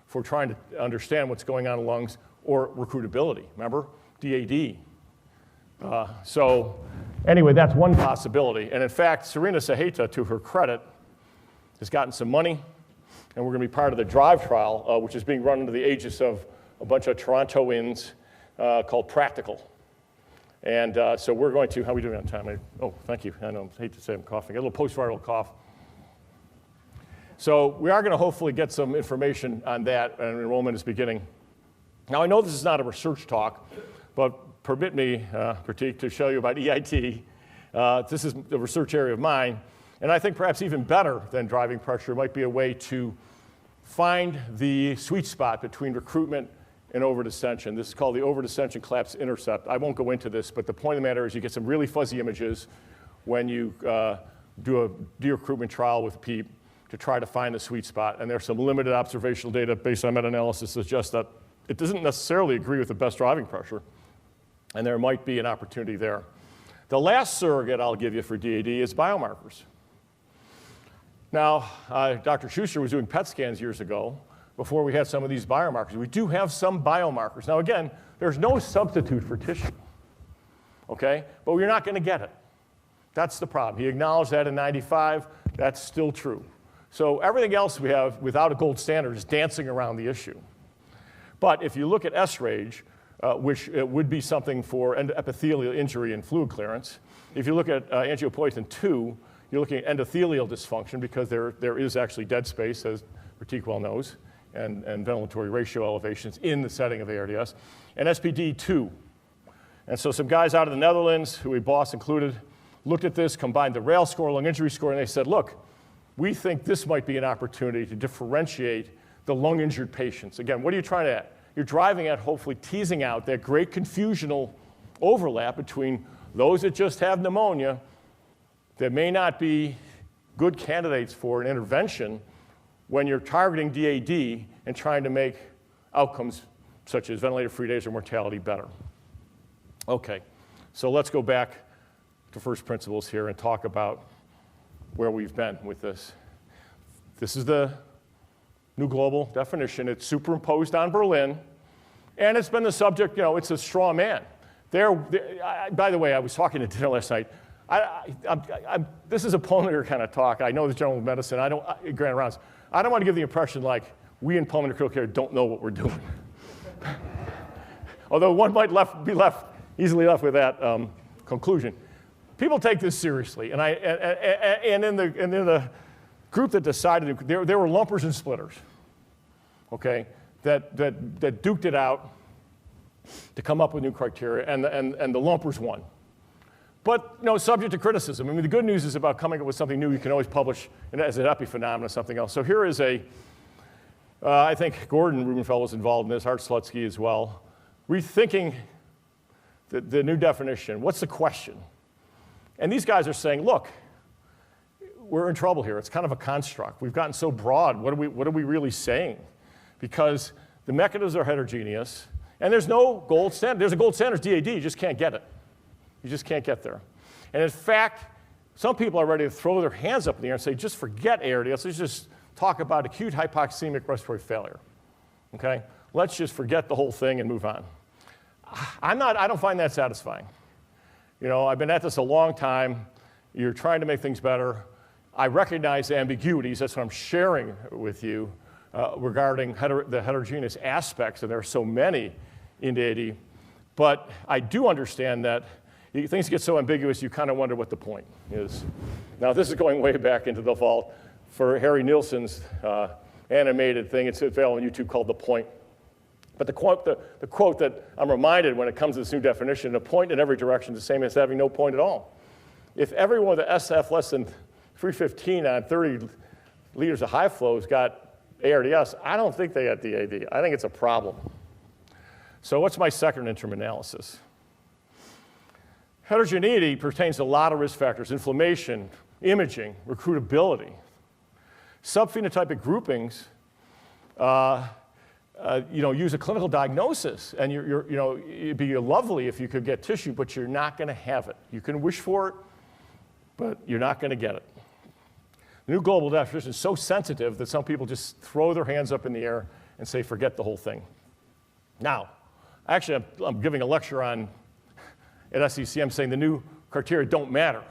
for trying to understand what's going on in lungs or recruitability. Remember? DAD. So anyway, that's one possibility. And in fact, Serena Saheta, to her credit, has gotten some money, and we're going to be part of the DRIVE trial, which is being run under the aegis of a bunch of Torontoans called Practical. And so we're going to, how are we doing on time? Oh, thank you. I know, I hate to say I'm coughing. I got a little post-viral cough. So we are going to hopefully get some information on that, and enrollment is beginning. Now, I know this is not a research talk, but permit me, Pratik, to show you about EIT. This is a research area of mine, and I think perhaps even better than driving pressure might be a way to find the sweet spot between recruitment and over-distension. This is called the over-distension collapse intercept. I won't go into this, but the point of the matter is you get some really fuzzy images when you do a de-recruitment trial with PEEP to try to find the sweet spot. And there's some limited observational data based on meta-analysis that suggests that it doesn't necessarily agree with the best driving pressure, and there might be an opportunity there. The last surrogate I'll give you for DAD is biomarkers. Now, Dr. Schuster was doing PET scans years ago, before we had some of these biomarkers. We do have some biomarkers. Now again, there's no substitute for tissue, okay? But we're not going to get it. That's the problem. He acknowledged that in 95. That's still true. So everything else we have without a gold standard is dancing around the issue. But if you look at S-RAGE, which would be something for epithelial injury and fluid clearance, if you look at angiopoietin 2, you're looking at endothelial dysfunction because there is actually dead space, as Pratik well knows, and ventilatory ratio elevations in the setting of ARDS, and SPD 2. And so some guys out of the Netherlands, who BOSS included, looked at this, combined the RAIL score, lung injury score, and they said, look, we think this might be an opportunity to differentiate the lung-injured patients. Again, what are you trying at? You're driving at hopefully teasing out that great confusional overlap between those that just have pneumonia that may not be good candidates for an intervention when you're targeting DAD and trying to make outcomes such as ventilator-free days or mortality better. Okay, so let's go back to first principles here and talk about where we've been with this. This is the new global definition. It's superimposed on Berlin, and it's been the subject, it's a straw man. By the way, I was talking to dinner last night. This is a pulmonary kind of talk. I know the general medicine. Grand rounds. I don't want to give the impression like we in pulmonary critical care don't know what we're doing. Although one might be easily left with that conclusion. People take this seriously, and in the group that decided, there were lumpers and splitters, okay, that duked it out to come up with new criteria, and the lumpers won. But subject to criticism. I mean, the good news is about coming up with something new. You can always publish as an epiphenomenon or something else. So here is I think Gordon Rubenfeld was involved in this, Art Slutsky as well, rethinking the new definition. What's the question? And these guys are saying, look, we're in trouble here. It's kind of a construct. We've gotten so broad. What are we really saying? Because the mechanisms are heterogeneous, and there's no gold standard. There's a gold standard DAD. You just can't get it. You just can't get there. And in fact, some people are ready to throw their hands up in the air and say, just forget ARDS. Let's just talk about acute hypoxemic respiratory failure. Okay? Let's just forget the whole thing and move on. I don't find that satisfying. I've been at this a long time. You're trying to make things better. I recognize the ambiguities. That's what I'm sharing with you regarding the heterogeneous aspects, and there are so many in DAD. But I do understand that things get so ambiguous, you kind of wonder what the point is. Now, this is going way back into the vault for Harry Nielsen's animated thing. It's available on YouTube called The Point. But the quote that I'm reminded when it comes to this new definition, a point in every direction is the same as having no point at all. If everyone with the SF less than 315 on 30 liters of high flows got ARDS, I don't think they got DAD. I think it's a problem. So what's my second interim analysis? Heterogeneity pertains to a lot of risk factors: inflammation, imaging, recruitability. Subphenotypic groupings use a clinical diagnosis, and it'd be lovely if you could get tissue, but you're not going to have it. You can wish for it, but you're not going to get it. The new global definition is so sensitive that some people just throw their hands up in the air and say, forget the whole thing. Now, actually, I'm giving a lecture at SCCM saying the new criteria don't matter.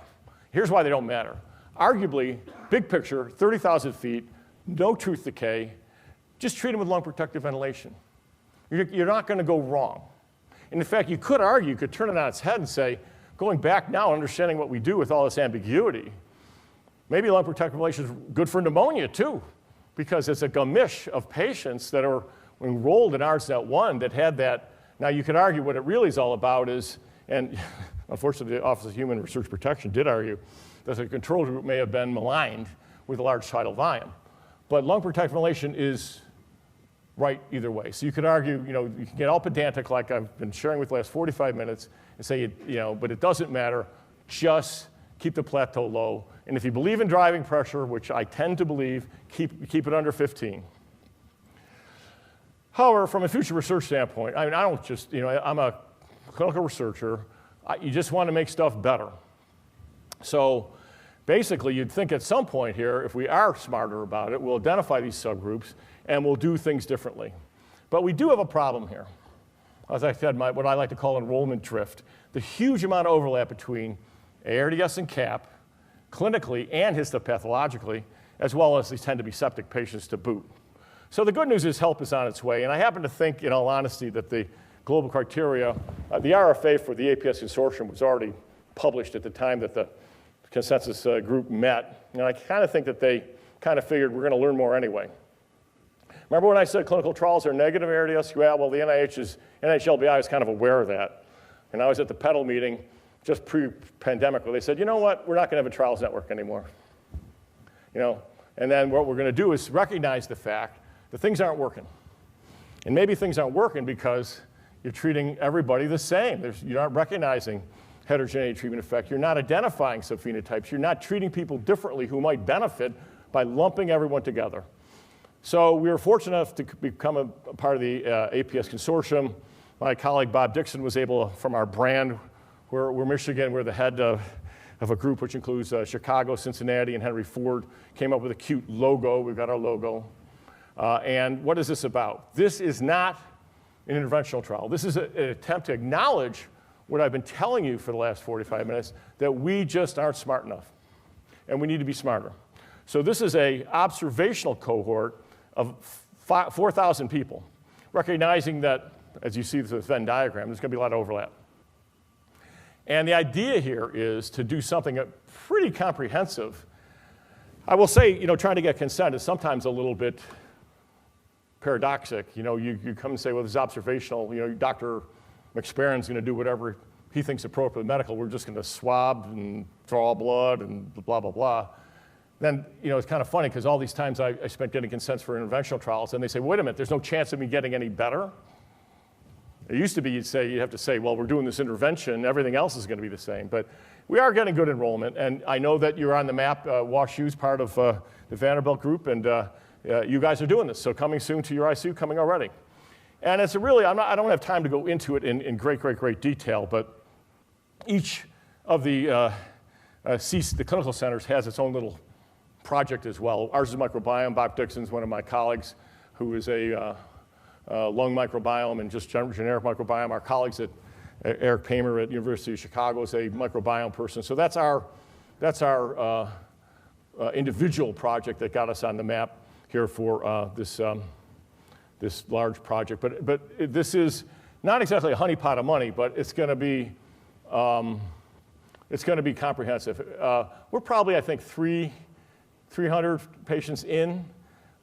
Here's why they don't matter. Arguably, big picture, 30,000 feet, no tooth decay, just treat them with lung protective ventilation. You're not going to go wrong. And in fact, you could argue, you could turn it on its head and say, going back now, understanding what we do with all this ambiguity, maybe lung protective ventilation is good for pneumonia too, because it's a gamish of patients that are enrolled in ARDS-1 that had that. Now, you could argue what it really is all about is, and unfortunately, the Office of Human Research Protection did argue that the control group may have been maligned with a large tidal volume. But lung protective ventilation is right either way. So you could argue, you can get all pedantic like I've been sharing with the last 45 minutes and say, but it doesn't matter, just keep the plateau low. And if you believe in driving pressure, which I tend to believe, keep it under 15. However, from a future research standpoint, I don't just, I'm a clinical researcher. You just want to make stuff better. So basically you'd think at some point here, if we are smarter about it, we'll identify these subgroups and we'll do things differently. But we do have a problem here. As I said, what I like to call enrollment drift, the huge amount of overlap between ARDS and CAP, clinically and histopathologically, as well as these tend to be septic patients to boot. So the good news is help is on its way, and I happen to think, in all honesty, that the global criteria, the RFA for the APS consortium was already published at the time that the consensus group met, and I kind of think that they kind of figured we're going to learn more anyway. Remember when I said clinical trials are negative ARDS? Yeah, well, the NIHLBI is kind of aware of that. And I was at the PEDAL meeting just pre-pandemic where they said, you know what, we're not going to have a trials network anymore. You know, and then what we're going to do is recognize the fact that things aren't working. And maybe things aren't working because you're treating everybody the same. You're not recognizing heterogeneity treatment effect. You're not identifying subphenotypes. You're not treating people differently who might benefit by lumping everyone together. So we were fortunate enough to become a part of the APS consortium. My colleague Bob Dixon was able, from our brand, we're Michigan, we're the head of a group which includes Chicago, Cincinnati, and Henry Ford, came up with a cute logo. We've got our logo. And what is this about? This is not an interventional trial. This is an attempt to acknowledge what I've been telling you for the last 45 minutes, that we just aren't smart enough, and we need to be smarter. So this is an observational cohort of 4,000 people, recognizing that, as you see the Venn diagram, there's going to be a lot of overlap. And the idea here is to do something pretty comprehensive. I will say, you know, trying to get consent is sometimes a little bit paradoxic. You know, you come and say, well, this is observational. You know, Dr. McSparron's going to do whatever he thinks appropriate medical. We're just going to swab and draw blood and blah, blah, blah. Then, you know, it's kind of funny because all these times I spent getting consents for interventional trials, and they say, wait a minute, there's no chance of me getting any better? It used to be you'd have to say, well, we're doing this intervention, everything else is going to be the same. But we are getting good enrollment, and I know that you're on the map. WashU's part of the Vanderbilt group, and you guys are doing this. So coming soon to your ICU, coming already. And it's a really, I don't have time to go into it in great detail, but each of the clinical centers has its own little project as well. Ours is microbiome. Bob Dixon's one of my colleagues who is a lung microbiome and just generic microbiome. Our colleagues at Eric Paymer at University of Chicago is a microbiome person. So that's our individual project that got us on the map here for this large project. But this is not exactly a honeypot of money, but it's going to be comprehensive. We're probably, I think, 300 patients in.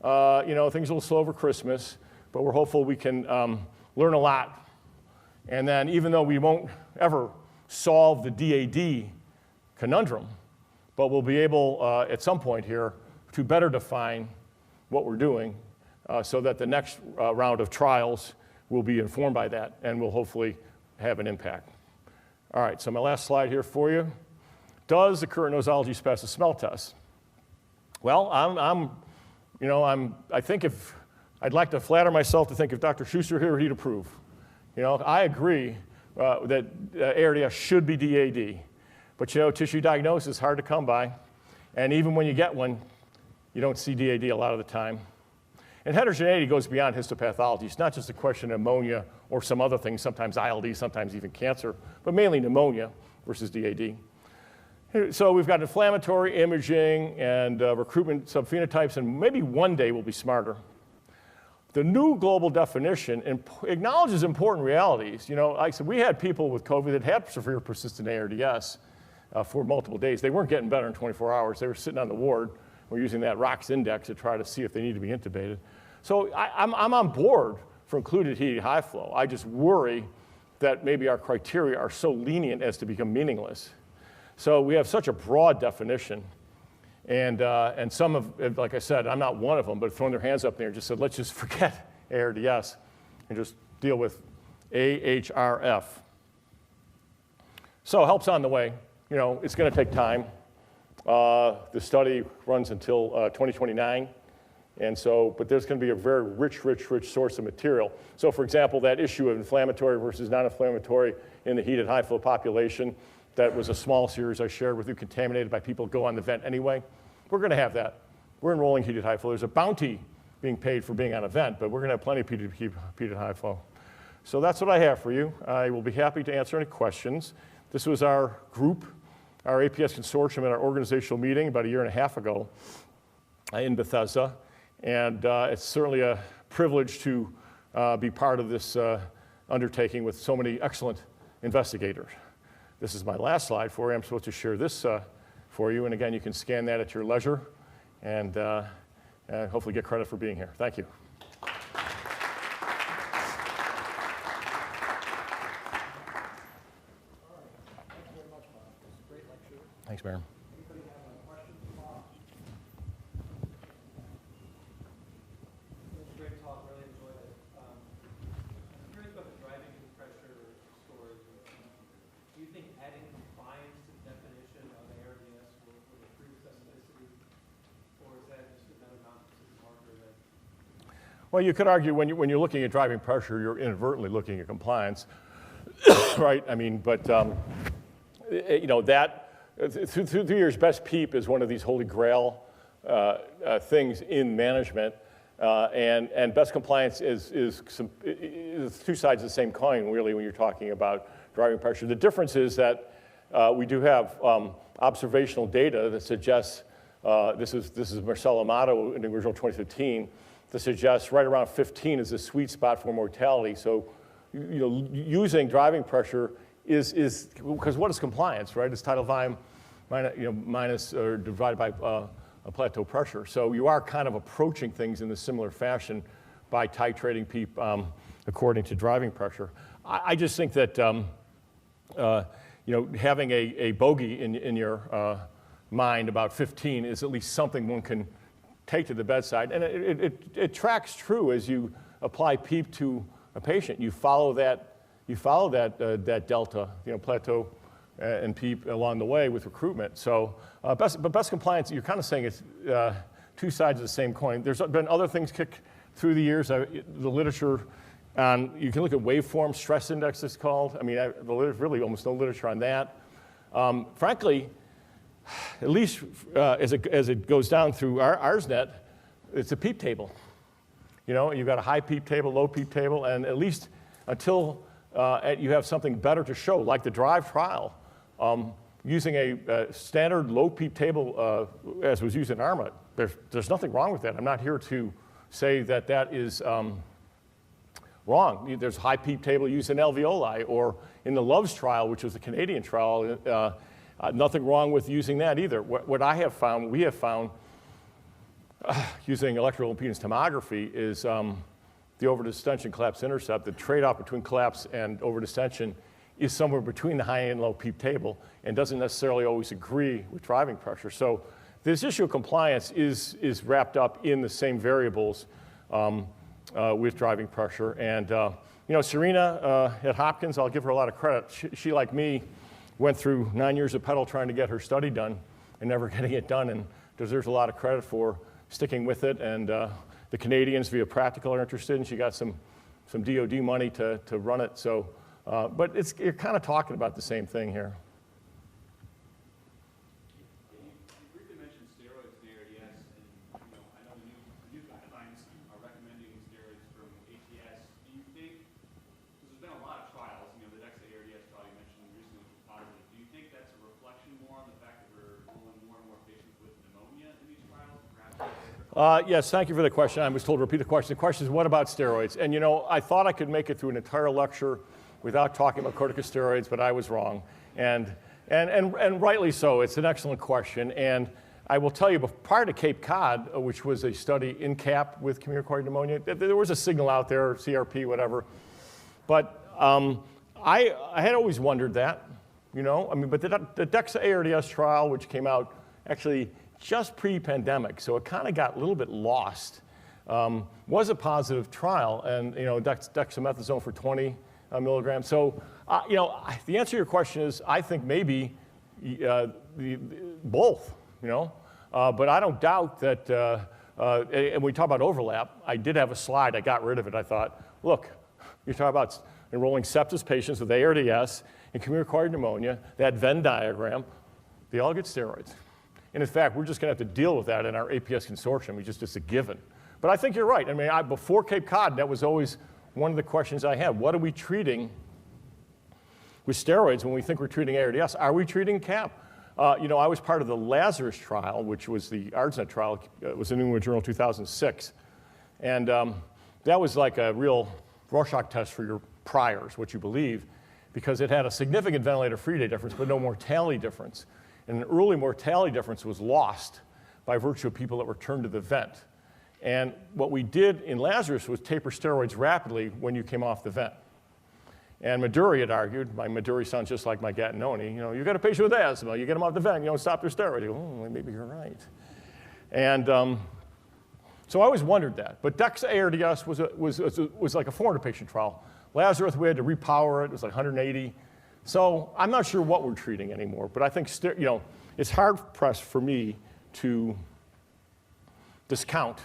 You know, things are a little slow over Christmas, but we're hopeful we can learn a lot. And then even though we won't ever solve the DAD conundrum, but we'll be able at some point here to better define what we're doing so that the next round of trials will be informed by that and will hopefully have an impact. All right, so my last slide here for you. Does the current nosology pass the smell test? Well, I think if, I'd like to flatter myself to think if Dr. Schuster here, he'd approve. You know, I agree that ARDS should be DAD, but you know, tissue diagnosis is hard to come by, and even when you get one, you don't see DAD a lot of the time. And heterogeneity goes beyond histopathology. It's not just a question of pneumonia or some other things, sometimes ILD, sometimes even cancer, but mainly pneumonia versus DAD. So we've got inflammatory imaging and recruitment subphenotypes, and maybe one day we'll be smarter. The new global definition acknowledges important realities. You know, like I said, we had people with COVID that had severe persistent ARDS for multiple days. They weren't getting better in 24 hours. They were sitting on the ward. We're using that ROX index to try to see if they need to be intubated. So I'm on board for included heated high flow. I just worry that maybe our criteria are so lenient as to become meaningless. So we have such a broad definition. And some of, like I said, I'm not one of them, but thrown their hands up there and just said, let's just forget ARDS and just deal with AHRF. So help's on the way. You know, it's going to take time. The study runs until 2029. And so, but there's going to be a very rich source of material. So for example, that issue of inflammatory versus non-inflammatory in the heated high flow population, that was a small series I shared with you, contaminated by people go on the vent anyway. We're going to have that. We're enrolling heated high flow. There's a bounty being paid for being on a vent, but we're going to have plenty of heated high flow. So that's what I have for you. I will be happy to answer any questions. This was our group, our APS consortium at our organizational meeting about 1.5 years ago in Bethesda. And it's certainly a privilege to be part of this undertaking with so many excellent investigators. This is my last slide for you. I'm supposed to share this for you. And again, you can scan that at your leisure and hopefully get credit for being here. Thank you. Thanks, Maren. Anybody have a question? It was a great talk, really enjoyed it. I'm curious about the driving pressure story. Do you think adding compliance to the definition of ARDS will improve specificity, or is that just another non-specific marker that? Well, you could argue when you're looking at driving pressure, you're inadvertently looking at compliance, right? I mean, but you know that. Through the years, best PEEP is one of these holy grail things in management, and best compliance is two sides of the same coin, really, when you're talking about driving pressure. The difference is that we do have observational data that suggests, this is Marcel Amato in the original 2015, that suggests right around 15 is the sweet spot for mortality. So, you know, using driving pressure is because what is compliance, right? It's tidal volume minus or divided by a plateau pressure. So you are kind of approaching things in a similar fashion by titrating PEEP according to driving pressure. I just think that you know, having a bogey in your mind about 15 is at least something one can take to the bedside, and it tracks true as you apply PEEP to a patient. You follow that. That delta, you know, plateau and PEEP along the way with recruitment. So, best compliance, you're kind of saying it's two sides of the same coin. There's been other things kicked through the years. The literature on, you can look at waveform stress index, it's called. I mean, there's really almost no literature on that. Frankly, at least as it goes down through our ARSNet, it's a PEEP table. You know, you've got a high PEEP table, low PEEP table, and at least until you have something better to show, like the DRIVE trial, using a standard low PEEP table as was used in ARMA. There's nothing wrong with that. I'm not here to say that that is wrong. There's a high PEEP table used in alveoli, or in the LOVES trial, which was a Canadian trial, nothing wrong with using that either. What I have found, we have found, using electrical impedance tomography is the overdistension collapse intercept. The trade-off between collapse and overdistension is somewhere between the high and low PEEP table and doesn't necessarily always agree with driving pressure. So this issue of compliance is wrapped up in the same variables with driving pressure. And you know, Serena at Hopkins, I'll give her a lot of credit. She, like me, went through 9 years of pedal trying to get her study done and never getting it done, and deserves a lot of credit for sticking with it. And the Canadians, via Practical, are interested, and she got some DOD money to run it. So, but you're kind of talking about the same thing here. You briefly mentioned steroids in ARDS, and you know, I know the new guidelines are recommending steroids from ATS. Do you think, because there's been a lot of trials, you know, the DEXA ARDS trial you mentioned recently was positive, do you think that's a reflection more on the fact that we're enrolling more and more patients with pneumonia in these trials? Yes, thank you for the question. I was told to repeat the question. The question is, what about steroids? And you know, I thought I could make it through an entire lecture without talking about corticosteroids, but I was wrong. And rightly so. It's an excellent question. And I will tell you, prior to Cape Cod, which was a study in CAP with community-acquired pneumonia, there was a signal out there, CRP, whatever. But I had always wondered that, you know. I mean, but the DEXA ARDS trial, which came out actually just pre-pandemic, so it kind of got a little bit lost, was a positive trial, and you know, dexamethasone for 20 milligrams. So, you know, the answer to your question is, I think maybe both, you know, but I don't doubt that, and we talk about overlap, I did have a slide, I got rid of it, I thought, look, You talk about enrolling sepsis patients with ARDS and community-acquired pneumonia, that Venn diagram, they all get steroids. And in fact, we're just going to have to deal with that in our APS consortium. It's a given. But I think you're right. I mean, before Cape Cod, that was always one of the questions I had. What are we treating with steroids when we think we're treating ARDS? Are we treating CAP? I was part of the Lazarus trial, which was the ARDS trial. It was in New England Journal 2006. And that was like a real Rorschach test for your priors, what you believe, because it had a significant ventilator-free day difference, but no mortality difference. And an early mortality difference was lost by virtue of people that were turned to the vent. And what we did in Lazarus was taper steroids rapidly when you came off the vent. And Maduri had argued, my Maduri sounds just like my Gattinoni, you got a patient with asthma, you get them off the vent, you don't stop their steroid. You go, maybe you're right. And so I always wondered that. But Dex ARDS was like a 400-patient trial. Lazarus, we had to repower it. It was like 180. So I'm not sure what we're treating anymore. But I think it's hard-pressed for me to discount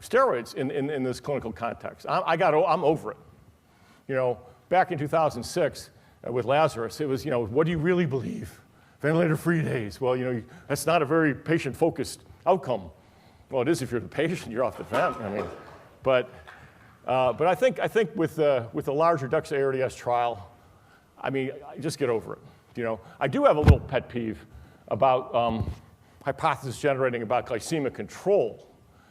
steroids in this clinical context. I'm over it. Back in 2006 with Lazarus, it was, what do you really believe? Ventilator-free days. Well, that's not a very patient-focused outcome. Well, it is if you're the patient, you're off the vent. But I think with the larger Dux ARDS trial, just get over it. I do have a little pet peeve about hypothesis generating about glycemic control,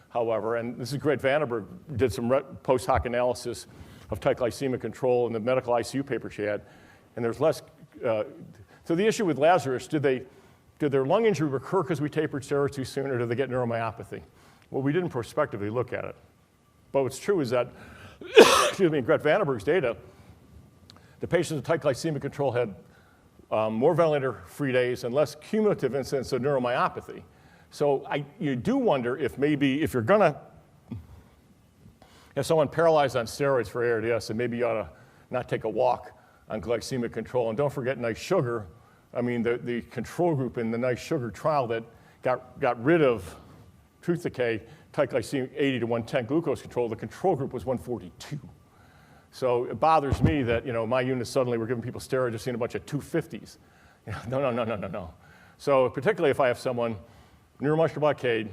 however, and this is Greg Vandenberg did some post hoc analysis of tight glycemic control in the medical ICU paper she had, and there's less. So the issue with Lazarus, did their lung injury recur because we tapered steroids too soon, or did they get neuromyopathy? Well, we didn't prospectively look at it. But what's true is that, in Greg Vandenberg's data, the patients with tight glycemic control had more ventilator-free days and less cumulative incidence of neuromyopathy. So you do wonder if maybe, if you're gonna have someone paralyzed on steroids for ARDS, then maybe you ought to not take a walk on glycemic control. And don't forget nice sugar. The control group in the nice sugar trial that got rid of truth decay, tight glycemic 80 to 110 glucose control, the control group was 142. So it bothers me that my unit suddenly we're giving people steroids, just seeing a bunch of 250s. No. So particularly if I have someone neuromuscular blockade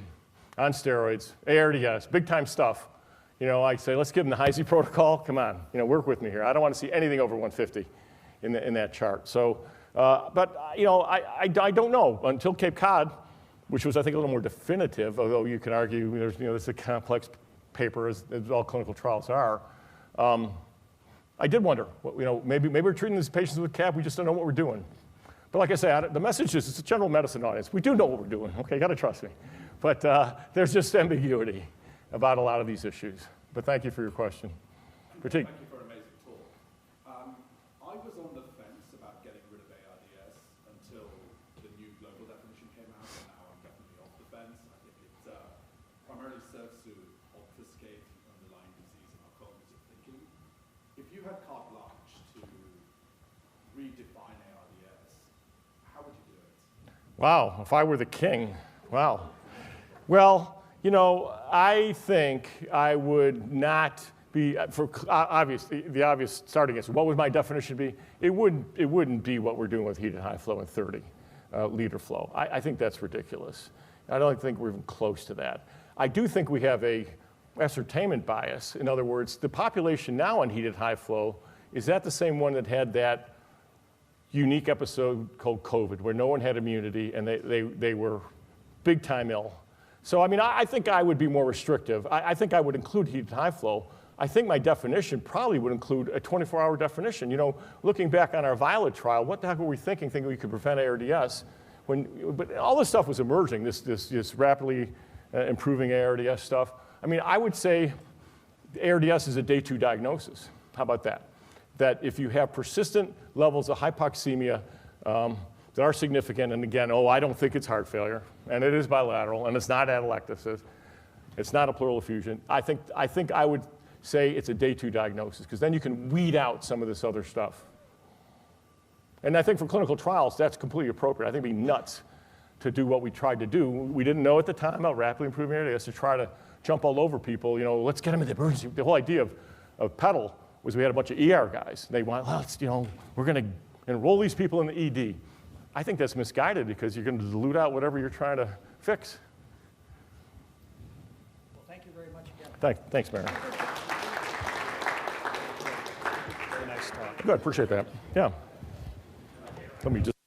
on steroids, ARDS, big time stuff, I say let's give them the Hyzy protocol. Come on, work with me here. I don't want to see anything over 150 in that chart. So, I don't know until Cape Cod, which was I think a little more definitive, although you can argue there's this is a complex paper as all clinical trials are. I did wonder, maybe we're treating these patients with CAP, we just don't know what we're doing. But like I say, the message is it's a general medicine audience. We do know what we're doing, okay, you gotta trust me. But there's just ambiguity about a lot of these issues. But thank you for your question. Thank you for an amazing talk. I was on the fence about getting rid of ARDS until the new global definition came out, and now I'm definitely off the fence. I think it primarily serves to obfuscate the underlying disease and our cognitive thinking. If you had carte blanche to redefine ARDS, how would you do it? Wow, if I were the king, wow. Well, I think I would not be, the obvious starting answer, what would my definition be? It wouldn't be what we're doing with heated high flow and 30 liter flow. I think that's ridiculous. I don't think we're even close to that. I do think we have a ascertainment bias. In other words, the population now on heated high flow, is that the same one that had that unique episode called COVID, where no one had immunity and they were big time ill? So, I think I would be more restrictive. I think I would include heated high flow. I think my definition probably would include a 24-hour definition. Looking back on our Violet trial, what the heck were we thinking we could prevent ARDS? But all this stuff was emerging, this rapidly improving ARDS stuff. I would say ARDS is a day 2 diagnosis. How about that? That if you have persistent levels of hypoxemia that are significant, and again, I don't think it's heart failure, and it is bilateral, and it's not atelectasis, it's not a pleural effusion. I think I would say it's a day 2 diagnosis, because then you can weed out some of this other stuff. And I think for clinical trials, that's completely appropriate. I think it'd be nuts to do what we tried to do. We didn't know at the time about rapidly improving ARDS to try to jump all over people. Let's get them in the emergency. The whole idea of pedal was we had a bunch of ER guys. They want, well, let's, we're going to enroll these people in the ED. I think that's misguided because you're going to dilute out whatever you're trying to fix. Well, thank you very much again. Thanks, Mayor. Very nice talk. Good, appreciate that. Yeah. Let me just.